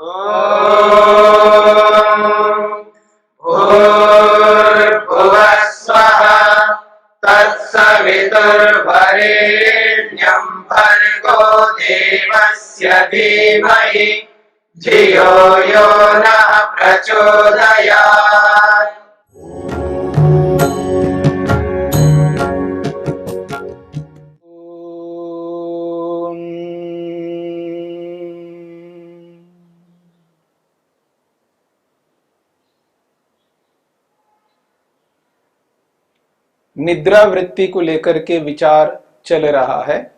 भूर्भुवः स्वः तत्सवितुर्वरेण्यं भर्गो देवस्य धीमहि धियो यो नः प्रचोदयात्। निद्रा वृत्ति को लेकर के विचार चल रहा है।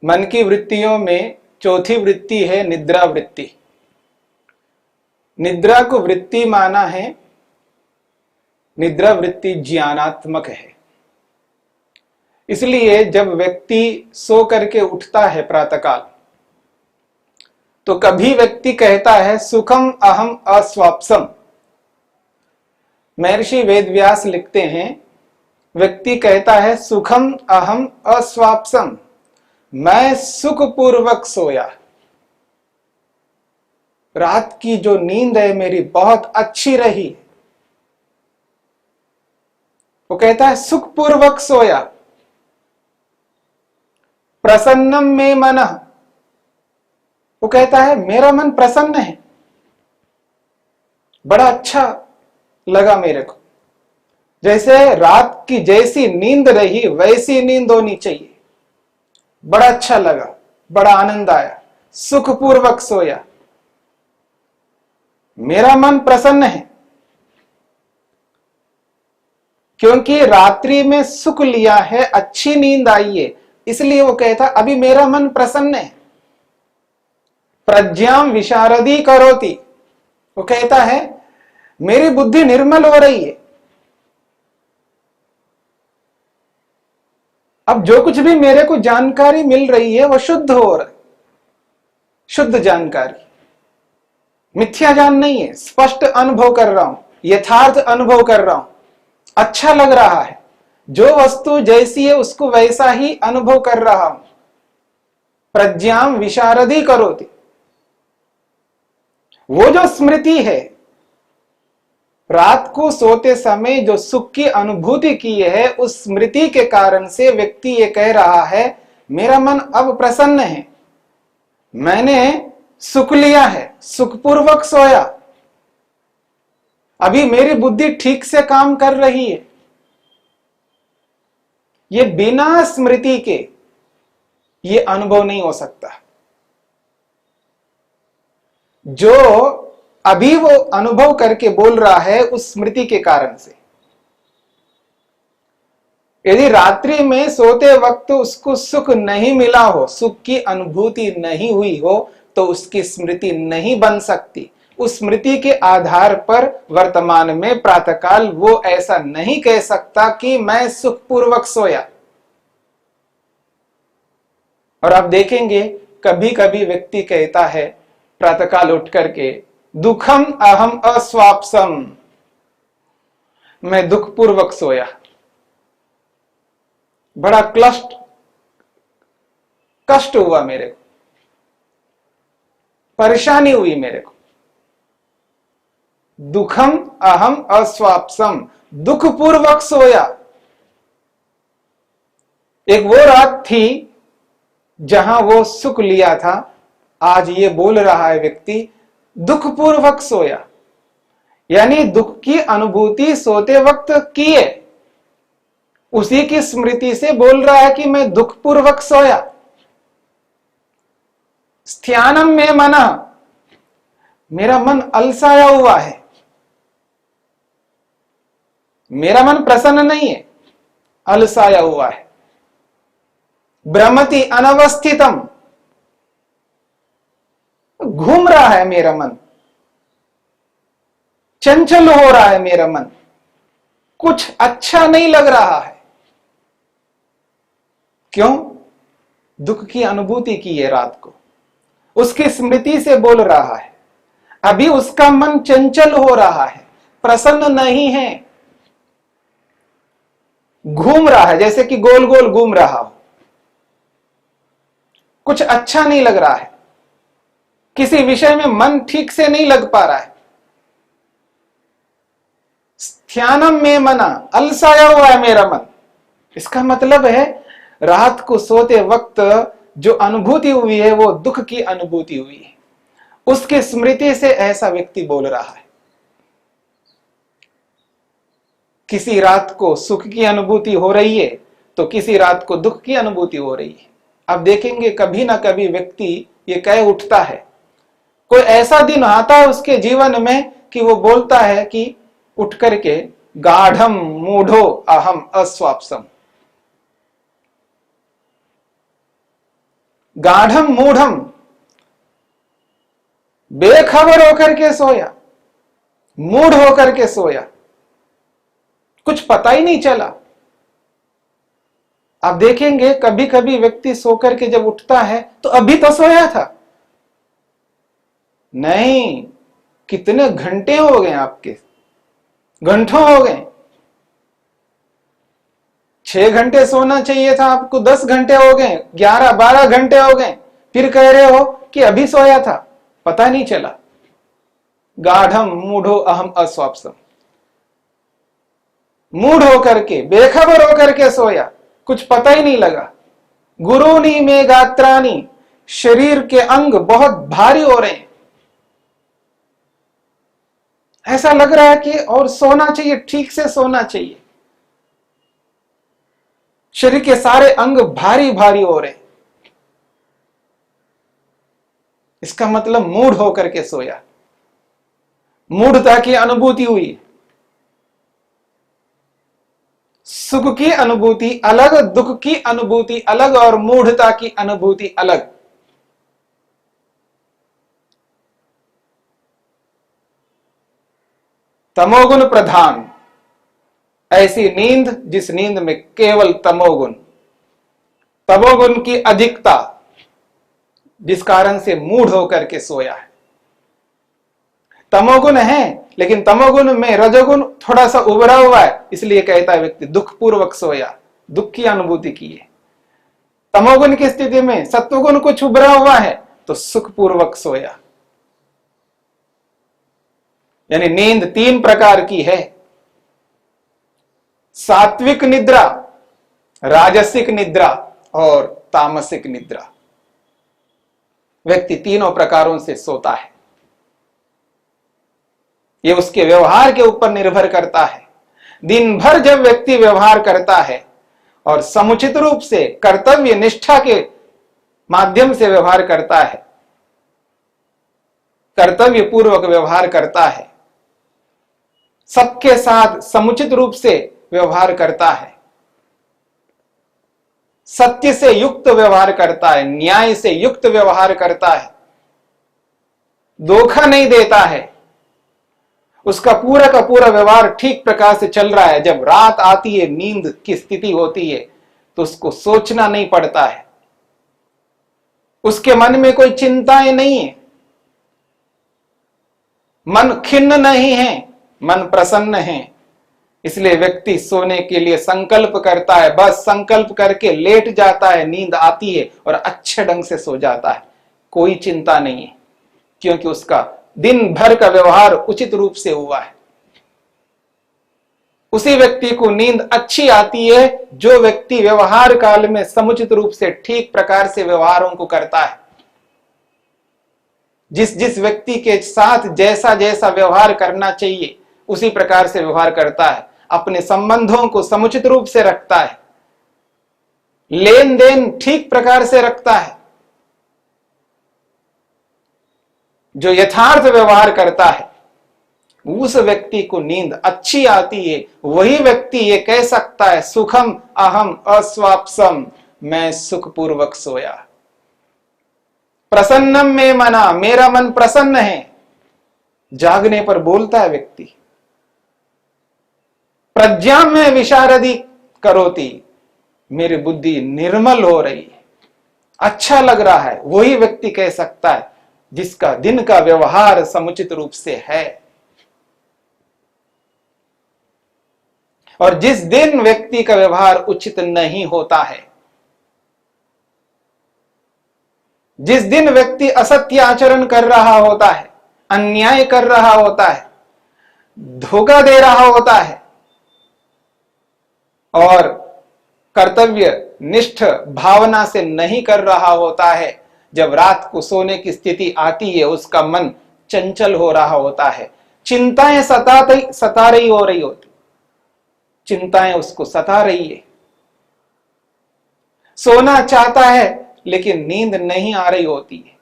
मन की वृत्तियों में चौथी वृत्ति है निद्रा वृत्ति। निद्रा को वृत्ति माना है, निद्रा वृत्ति ज्ञानात्मक है। इसलिए जब व्यक्ति सो करके उठता है प्रातःकाल, तो कभी व्यक्ति कहता है सुखम अहम अस्वाप्सम। महर्षि वेदव्यास लिखते हैं, व्यक्ति कहता है सुखम अहम अस्वाप्सम, मैं सुखपूर्वक सोया। रात की जो नींद है मेरी बहुत अच्छी रही। वो कहता है सुखपूर्वक सोया। प्रसन्नम में मनः, वो कहता है मेरा मन प्रसन्न है, बड़ा अच्छा लगा मेरे को। जैसे रात की जैसी नींद रही वैसी नींद होनी चाहिए। बड़ा अच्छा लगा, बड़ा आनंद आया, सुखपूर्वक सोया, मेरा मन प्रसन्न है। क्योंकि रात्रि में सुख लिया है, अच्छी नींद आई है, इसलिए वो कहता अभी मेरा मन प्रसन्न है। प्रज्ञाम विशारदी करोति, वो कहता है मेरी बुद्धि निर्मल हो रही है। अब जो कुछ भी मेरे को जानकारी मिल रही है वो शुद्ध हो रहा है, शुद्ध जानकारी, मिथ्या ज्ञान नहीं है। स्पष्ट अनुभव कर रहा हूं, यथार्थ अनुभव कर रहा हूं, अच्छा लग रहा है। जो वस्तु जैसी है उसको वैसा ही अनुभव कर रहा हूं। प्रज्ञाम विशारदी करोति, वो जो स्मृति है, रात को सोते समय जो सुख की अनुभूति की है, उस स्मृति के कारण से व्यक्ति ये कह रहा है मेरा मन अब प्रसन्न है, मैंने सुख लिया है, सुखपूर्वक सोया, अभी मेरी बुद्धि ठीक से काम कर रही है। ये बिना स्मृति के ये अनुभव नहीं हो सकता। जो अभी वो अनुभव करके बोल रहा है उस स्मृति के कारण से। यदि रात्रि में सोते वक्त उसको सुख नहीं मिला हो, सुख की अनुभूति नहीं हुई हो, तो उसकी स्मृति नहीं बन सकती। उस स्मृति के आधार पर वर्तमान में प्रातःकाल वो ऐसा नहीं कह सकता कि मैं सुखपूर्वक सोया। और आप देखेंगे कभी कभी व्यक्ति कहता है प्रातःकाल उठ करके दुखम अहम अस्वाप्सम, मैं दुखपूर्वक सोया, बड़ा कष्ट हुआ मेरे को, परेशानी हुई मेरे को। दुखम अहम अस्वाप्सम, दुखपूर्वक सोया। एक वो रात थी जहां वो सुख लिया था, आज ये बोल रहा है व्यक्ति दुखपूर्वक सोया। यानी दुख की अनुभूति सोते वक्त की है, उसी की स्मृति से बोल रहा है कि मैं दुखपूर्वक सोया। स्त्यानम में मना, मेरा मन अलसाया हुआ है, मेरा मन प्रसन्न नहीं है, अलसाया हुआ है। भ्रमति अनवस्थितम, घूम रहा है मेरा मन, चंचल हो रहा है मेरा मन, कुछ अच्छा नहीं लग रहा है। क्यों? दुख की अनुभूति की है रात को, उसकी स्मृति से बोल रहा है। अभी उसका मन चंचल हो रहा है, प्रसन्न नहीं है, घूम रहा है, जैसे कि गोल गोल घूम रहा हो। कुछ अच्छा नहीं लग रहा है, किसी विषय में मन ठीक से नहीं लग पा रहा है, ध्यानम में मना, अलसाया हुआ है मेरा मन। इसका मतलब है रात को सोते वक्त जो अनुभूति हुई है वो दुख की अनुभूति हुई है, उसकी स्मृति से ऐसा व्यक्ति बोल रहा है। किसी रात को सुख की अनुभूति हो रही है तो किसी रात को दुख की अनुभूति हो रही है। आप देखेंगे कभी ना कभी व्यक्ति ये कह उठता है, कोई ऐसा दिन आता है उसके जीवन में कि वो बोलता है कि उठ करके गाढ़म मूढ़ो अहम अस्वाप्सम, गाढ़म मूढ़म, बेखबर होकर के सोया, मूढ़ होकर के सोया, कुछ पता ही नहीं चला। आप देखेंगे कभी कभी व्यक्ति सोकर के जब उठता है तो अभी तो सोया था, नहीं, कितने घंटे हो गए आपके, घंटों हो गए। 6 घंटे सोना चाहिए था आपको, 10 घंटे हो गए, 11-12 घंटे हो गए, फिर कह रहे हो कि अभी सोया था, पता नहीं चला। गाढ़म मूढ़ो अहम अस्वाप्सम, मूढ़ होकर के, बेखबर होकर के सोया, कुछ पता ही नहीं लगा। गुरुनी में गात्रानी, शरीर के अंग बहुत भारी हो रहे हैं, ऐसा लग रहा है कि और सोना चाहिए, ठीक से सोना चाहिए, शरीर के सारे अंग भारी भारी हो रहे हैं। इसका मतलब मूढ़ होकर के सोया, मूढ़ता की अनुभूति हुई। सुख की अनुभूति अलग, दुख की अनुभूति अलग और मूढ़ता की अनुभूति अलग। तमोगुण प्रधान ऐसी नींद जिस नींद में केवल तमोगुण, तमोगुण की अधिकता जिस कारण से मूढ़ होकर के सोया है। तमोगुण है लेकिन तमोगुण में रजोगुण थोड़ा सा उभरा हुआ है, इसलिए कहता है व्यक्ति दुख पूर्वक सोया, दुख की अनुभूति की है। तमोगुण की स्थिति में सत्वगुण कुछ उभरा हुआ है तो सुख पूर्वक सोया। यानी नींद 3 प्रकार की है, सात्विक निद्रा, राजसिक निद्रा और तामसिक निद्रा। व्यक्ति तीनों प्रकारों से सोता है, यह उसके व्यवहार के ऊपर निर्भर करता है। दिन भर जब व्यक्ति व्यवहार करता है और समुचित रूप से कर्तव्य निष्ठा के माध्यम से व्यवहार करता है, कर्तव्य पूर्वक व्यवहार करता है, सबके साथ समुचित रूप से व्यवहार करता है, सत्य से युक्त व्यवहार करता है, न्याय से युक्त व्यवहार करता है, धोखा नहीं देता है, उसका पूरा का पूरा व्यवहार ठीक प्रकार से चल रहा है। जब रात आती है, नींद की स्थिति होती है तो उसको सोचना नहीं पड़ता है, उसके मन में कोई चिंताएं नहीं है, मन खिन्न नहीं है, मन प्रसन्न है। इसलिए व्यक्ति सोने के लिए संकल्प करता है, बस संकल्प करके लेट जाता है, नींद आती है और अच्छे ढंग से सो जाता है, कोई चिंता नहीं है, क्योंकि उसका दिन भर का व्यवहार उचित रूप से हुआ है। उसी व्यक्ति को नींद अच्छी आती है जो व्यक्ति व्यवहार काल में समुचित रूप से ठीक प्रकार से व्यवहारों को करता है। जिस जिस व्यक्ति के साथ जैसा जैसा व्यवहार करना चाहिए उसी प्रकार से व्यवहार करता है, अपने संबंधों को समुचित रूप से रखता है, लेन देन ठीक प्रकार से रखता है। जो यथार्थ व्यवहार करता है उस व्यक्ति को नींद अच्छी आती है। वही व्यक्ति ये कह सकता है सुखम अहम अस्वाप्सम, मैं सुखपूर्वक सोया। प्रसन्नम में मना, मेरा मन प्रसन्न है, जागने पर बोलता है व्यक्ति। प्रज्ञा में विशारदी करोति, मेरी बुद्धि निर्मल हो रही है, अच्छा लग रहा है। वही व्यक्ति कह सकता है जिसका दिन का व्यवहार समुचित रूप से है। और जिस दिन व्यक्ति का व्यवहार उचित नहीं होता है जिस दिन व्यक्ति असत्य आचरण कर रहा होता है, अन्याय कर रहा होता है, धोखा दे रहा होता है और कर्तव्य निष्ठ भावना से नहीं कर रहा होता है, जब रात को सोने की स्थिति आती है उसका मन चंचल हो रहा होता है, चिंताएं सता रही हो रही होती, चिंताएं उसको सता रही है, सोना चाहता है लेकिन नींद नहीं आ रही होती है,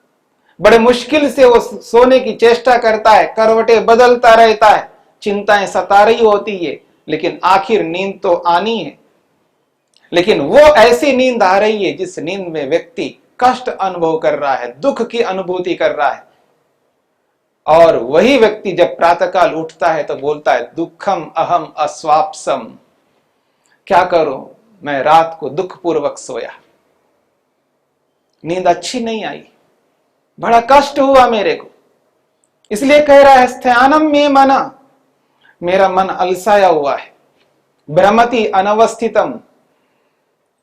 बड़े मुश्किल से वो सोने की चेष्टा करता है, करवटें बदलता रहता है, चिंताएं सता रही होती है, लेकिन आखिर नींद तो आनी है। लेकिन वो ऐसी नींद आ रही है जिस नींद में व्यक्ति कष्ट अनुभव कर रहा है, दुख की अनुभूति कर रहा है, और वही व्यक्ति जब प्रातःकाल उठता है तो बोलता है दुखम अहम अस्वाप्सम, क्या करूं, मैं रात को दुखपूर्वक सोया, नींद अच्छी नहीं आई, बड़ा कष्ट हुआ मेरे को, इसलिए कह रहा है स्थानम में मना, मेरा मन अलसाया हुआ है, भ्रमति अनवस्थितम,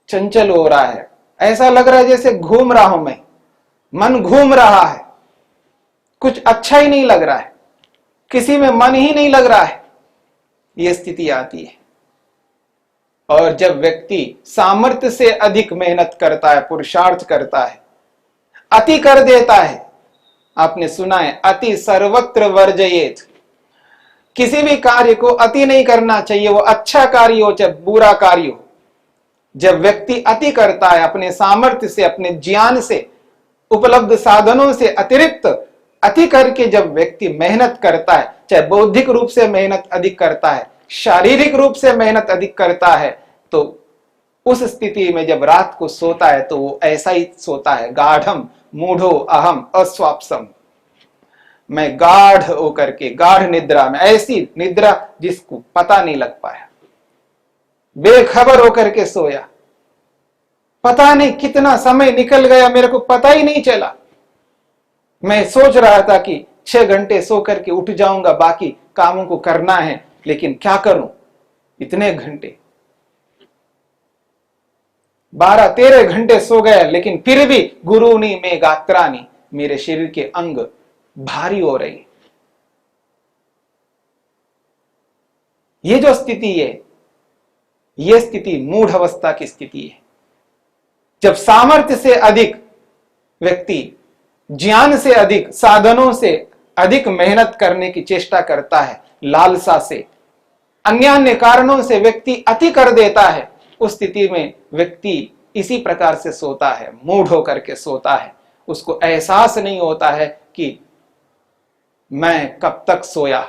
चंचल हो रहा है, ऐसा लग रहा है जैसे घूम रहा हूं मैं, मन घूम रहा है, कुछ अच्छा ही नहीं लग रहा है, किसी में मन ही नहीं लग रहा है, यह स्थिति आती है। और जब व्यक्ति सामर्थ्य से अधिक मेहनत करता है, पुरुषार्थ करता है, अति कर देता है, आपने सुना है अति सर्वत्र वर्जयेत, किसी भी कार्य को अति नहीं करना चाहिए, वो अच्छा कार्य हो चाहे बुरा कार्य हो। जब व्यक्ति अति करता है, अपने सामर्थ्य से, अपने ज्ञान से, उपलब्ध साधनों से अतिरिक्त अति करके जब व्यक्ति मेहनत करता है, चाहे बौद्धिक रूप से मेहनत अधिक करता है, शारीरिक रूप से मेहनत अधिक करता है, तो उस स्थिति में जब रात को सोता है तो वो ऐसा ही सोता है, गाढ़म मूढ़ो अहम अस्वाप्सम, मैं गाढ़ होकर के, गाढ़ निद्रा में, ऐसी निद्रा जिसको पता नहीं लग पाया, बेखबर होकर के सोया, पता नहीं कितना समय निकल गया, मेरे को पता ही नहीं चला, मैं सोच रहा था कि 6 घंटे सो करके उठ जाऊंगा, बाकी कामों को करना है, लेकिन क्या करूं, इतने घंटे 12-13 घंटे सो गया, लेकिन फिर भी गुरुनी में गात्रानी, मेरे शरीर के अंग भारी हो रही। ये जो स्थिति है, यह स्थिति मूढ़ अवस्था की स्थिति है। जब सामर्थ्य से अधिक व्यक्ति, ज्ञान से अधिक, साधनों से अधिक मेहनत करने की चेष्टा करता है, लालसा से, अन्य अन्य कारणों से व्यक्ति अति कर देता है, उस स्थिति में व्यक्ति इसी प्रकार से सोता है, मूढ़ होकर के सोता है, उसको एहसास नहीं होता है कि मैं कब तक सोया,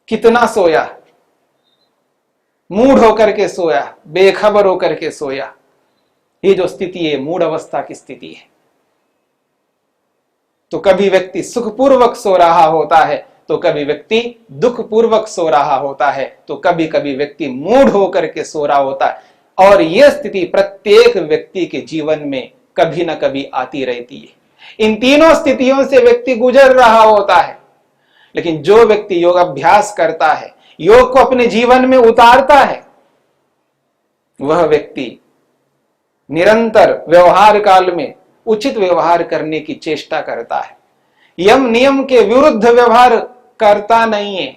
कितना सोया, मूढ़ होकर के सोया, बेखबर होकर के सोया। ये जो स्थिति है मूढ़ अवस्था की स्थिति है। तो कभी व्यक्ति सुखपूर्वक सो रहा होता है, तो कभी व्यक्ति दुखपूर्वक सो रहा होता है, तो कभी कभी व्यक्ति मूढ़ होकर के सो रहा होता है। और यह स्थिति प्रत्येक व्यक्ति के जीवन में कभी ना कभी आती रहती है। इन तीनों स्थितियों से व्यक्ति गुजर रहा होता है। लेकिन जो व्यक्ति योग अभ्यास करता है, योग को अपने जीवन में उतारता है, वह व्यक्ति निरंतर व्यवहार काल में उचित व्यवहार करने की चेष्टा करता है, यम नियम के विरुद्ध व्यवहार करता नहीं है,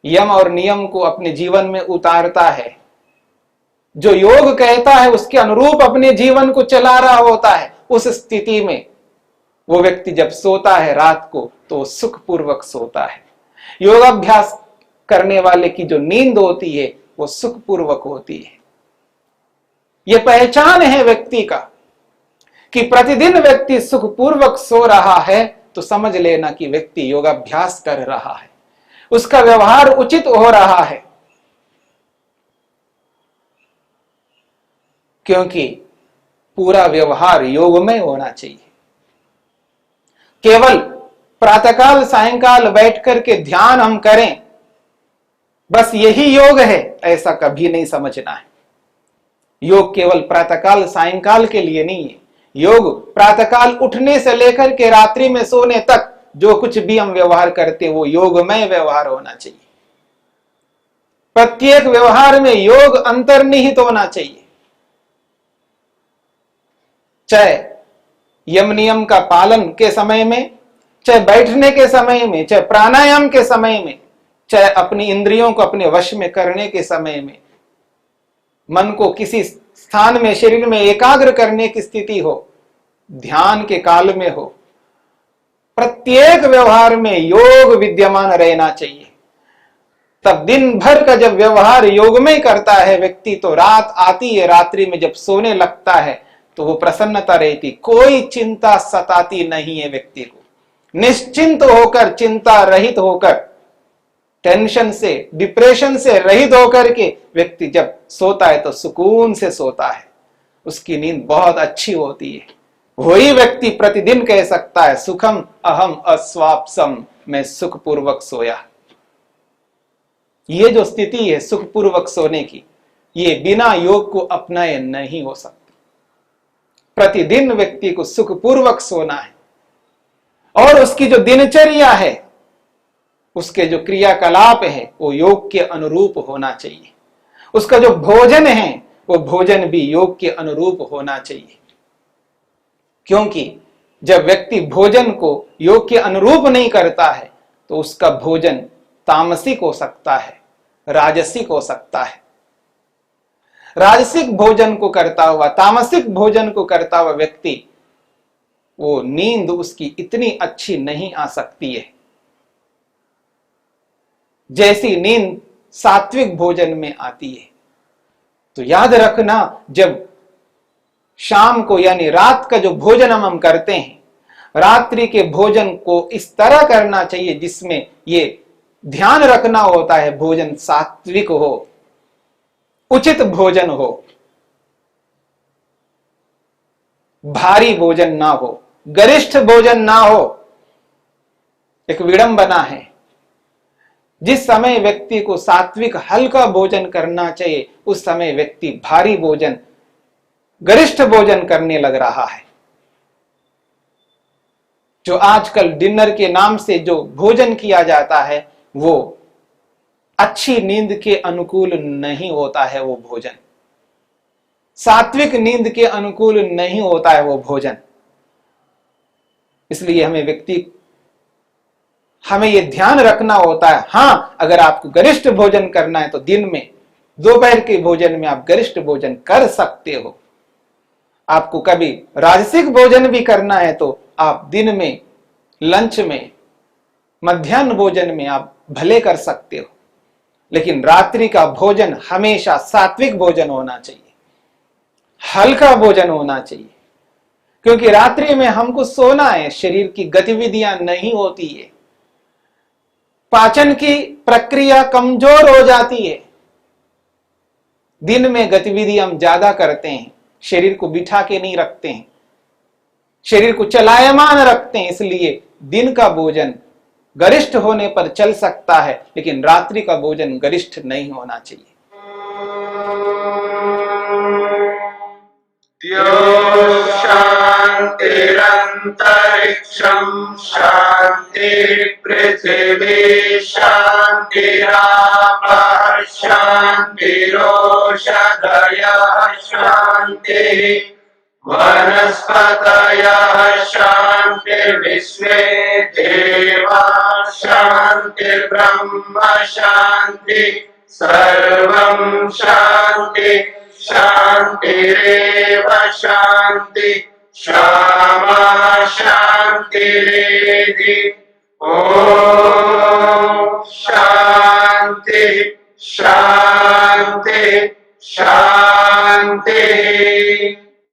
यम और नियम को अपने जीवन में उतारता है, जो योग कहता है उसके अनुरूप अपने जीवन को चला रहा होता है। उस स्थिति में वो व्यक्ति जब सोता है रात को, तो सुखपूर्वक सोता है। योगाभ्यास करने वाले की जो नींद होती है वो सुखपूर्वक होती है। यह पहचान है व्यक्ति का कि प्रतिदिन व्यक्ति सुखपूर्वक सो रहा है, तो समझ लेना कि व्यक्ति योगाभ्यास कर रहा है, उसका व्यवहार उचित हो रहा है। क्योंकि पूरा व्यवहार योगमय होना चाहिए। केवल प्रातःकाल सायंकाल बैठ करके ध्यान हम करें, बस यही योग है, ऐसा कभी नहीं समझना है। योग केवल प्रातःकाल सायंकाल के लिए नहीं है। योग प्रातःकाल उठने से लेकर के रात्रि में सोने तक जो कुछ भी हम व्यवहार करते हैं वो योगमय व्यवहार होना चाहिए। प्रत्येक व्यवहार में योग अंतर्निहित होना चाहिए। चाहे यम नियम का पालन के समय में, चाहे बैठने के समय में, चाहे प्राणायाम के समय में, चाहे अपनी इंद्रियों को अपने वश में करने के समय में, मन को किसी स्थान में शरीर में एकाग्र करने की स्थिति हो, ध्यान के काल में हो, प्रत्येक व्यवहार में योग विद्यमान रहना चाहिए। तब दिन भर का जब व्यवहार योग में करता है व्यक्ति, तो रात आती है, रात्रि में जब सोने लगता है तो वो प्रसन्नता रहती, कोई चिंता सताती नहीं है व्यक्ति को। निश्चिंत होकर, चिंता रहित होकर, टेंशन से, डिप्रेशन से रहित होकर के व्यक्ति जब सोता है तो सुकून से सोता है, उसकी नींद बहुत अच्छी होती है। वही व्यक्ति प्रतिदिन कह सकता है, सुखम अहम अस्वाप्सम, मैं सुखपूर्वक सोया। ये जो स्थिति है सुखपूर्वक सोने की, ये बिना योग को अपनाए नहीं हो सकती। प्रतिदिन व्यक्ति को सुखपूर्वक सोना है, और उसकी जो दिनचर्या है, उसके जो क्रियाकलाप है, वो योग के अनुरूप होना चाहिए। उसका जो भोजन है, वो भोजन भी योग के अनुरूप होना चाहिए। क्योंकि जब व्यक्ति भोजन को योग के अनुरूप नहीं करता है तो उसका भोजन तामसिक हो सकता है, राजसिक हो सकता है। राजसिक भोजन को करता हुआ, तामसिक भोजन को करता हुआ व्यक्ति, वो नींद उसकी इतनी अच्छी नहीं आ सकती है जैसी नींद सात्विक भोजन में आती है। तो याद रखना, जब शाम को यानी रात का जो भोजन हम करते हैं, रात्रि के भोजन को इस तरह करना चाहिए जिसमें ये ध्यान रखना होता है भोजन सात्विक हो, उचित भोजन हो, भारी भोजन ना हो, गरिष्ठ भोजन ना हो। एक विडंबना है, जिस समय व्यक्ति को सात्विक हल्का भोजन करना चाहिए, उस समय व्यक्ति भारी भोजन, गरिष्ठ भोजन करने लग रहा है। जो आजकल डिनर के नाम से जो भोजन किया जाता है, वो अच्छी नींद के अनुकूल नहीं होता है। वो भोजन सात्विक नींद के अनुकूल नहीं होता है वो भोजन। इसलिए हमें ये ध्यान रखना होता है। हाँ, अगर आपको गरिष्ठ भोजन करना है तो दिन में, दोपहर के भोजन में आप गरिष्ठ भोजन कर सकते हो। आपको कभी राजसिक भोजन भी करना है तो आप दिन में, लंच में, मध्याह्न भोजन में आप भले कर सकते हो, लेकिन रात्रि का भोजन हमेशा सात्विक भोजन होना चाहिए, हल्का भोजन होना चाहिए। क्योंकि रात्रि में हमको सोना है, शरीर की गतिविधियां नहीं होती है, पाचन की प्रक्रिया कमजोर हो जाती है। दिन में गतिविधि हम ज्यादा करते हैं, शरीर को बिठा के नहीं रखते हैं, शरीर को चलायमान रखते हैं। इसलिए दिन का भोजन गरिष्ठ होने पर चल सकता है, लेकिन रात्रि का भोजन गरिष्ठ नहीं होना चाहिए। शांतिरंतरिक्षं शांति पृथिवी शांतिरापः शांतिरोषधयः शांति वनस्पतयः शांतिर्विश्वे देवाः शांतिर्ब्रह्म शांति सर्वं शांति शांतिरेव शांति क्षमा शांतिरेधि। ओम शांति शांति शांति।